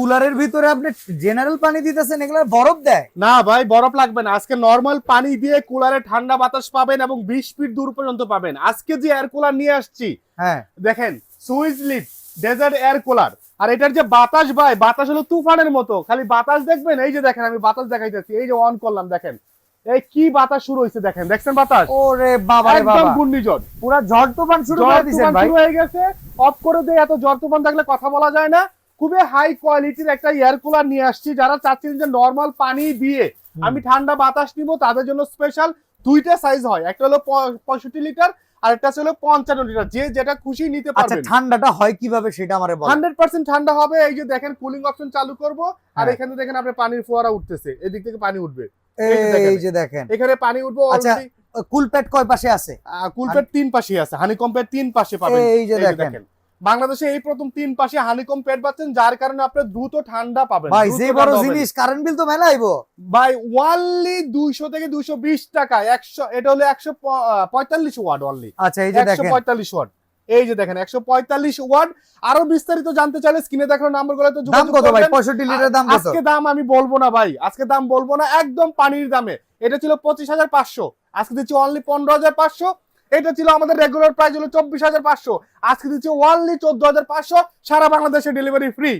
কুলারের ভিতরে আপনি জেনারেল পানি দিতেছেন, এগুলা বরফ দেয়? না ভাই, বরফ লাগবে না। আজকে নরমাল পানি দিয়ে কুলারে ঠান্ডা বাতাস পাবেন এবং 20 ফিট দূর পর্যন্ত পাবেন। আজকে যে এয়ার কুলার নিয়ে আসছি, হ্যাঁ দেখেন, switch lead desert air cooler. আর এটার যে বাতাস ভাই, বাতাস হলো তুফানের মতো। খালি বাতাস দেখবেন, এই যে দেখেন আমি বাতাস দেখাইতেছি, এই যে অন করলাম, দেখেন এই কি বাতাস শুরু হয়েছে, দেখেন, দেখছেন বাতাস? ওরে বাবা রে একদম বাবা, ঘূর্ণিঝড়, পুরা ঝড় তুফান শুরু করে ঝড় দিয়েছেন তুফান ভাই। শুরু হয়ে গেছে। অফ করে দিয়ে এত ঝড় তুফান থাকলে কথা বলা যায় না। খুবই হাই কোয়ালিটির একটা এয়ার কুলার নিয়ে আসছি। যারা চাচ্ছেন যে নরমাল পানি দিয়ে আমি ঠান্ডা বাতাস নিব, তাদের জন্য স্পেশাল দুইটা সাইজ হয়, একটা হলো 65 লিটার আর একটা হলো 55 লিটার, যে যেটা খুশি নিতে আচ্ছা, পারবেন। ঠান্ডাটা হয় কিভাবে সেটা আমারে বলেন। 100% ঠান্ডা হবে। এই যে দেখেন কুলিং অপশন চালু করব, আর হ্যাঁ। এখানে দেখেন আপনি পানির ফোয়ারা উঠতেছে, এদিক থেকে পানি উঠবে, এই যে দেখেন, এই যে দেখেন। এখানে পানি উঠবে আচ্ছা, অলরেডি। কুল প্যাড কয় পাশে আছে? কুলপেট তিন পাশে আছে, হানিকম প্যাড তিন পাশে পাবেন। এই যে দেখেন। বাংলাদেশে এই প্রথম তিন পাশে হানিকম প্যাড পাচ্ছেন, যার কারণে আপনি দ্রুত ঠান্ডা পাবেন। ভাই দ্রুত যে বড় ঠান্ডা হবেন। জিনিস, কারেন্ট বিল তো মেলা আইবো ভাই ওয়ানলি 200 থেকে 220 টাকা 100, এটা হলো 145 ওয়াট অনলি। আচ্ছা এই যে দেখেন, 145 ওয়াট, এই যে দেখেন 145 ওয়াট। আরো বিস্তারিত জানতে চাইলে স্ক্রিনে দেখানো নাম্বারগুলোতে দাম যোগাযোগ কত ভাই? করবেন। 65 লিটারের দাম কত? আজকে দাম আমি বলবো না ভাই, আজকে দাম বলবো না, একদম পানির দামে। এটা ছিল 25,500, আজকে দিচ্ছি অনলি 15,500। এটা ছিল আমাদের রেগুলার প্রাইস হলো 24,500, আজকে দিচ্ছি অনলি 14,500। সারা বাংলাদেশে ডেলিভারি ফ্রি।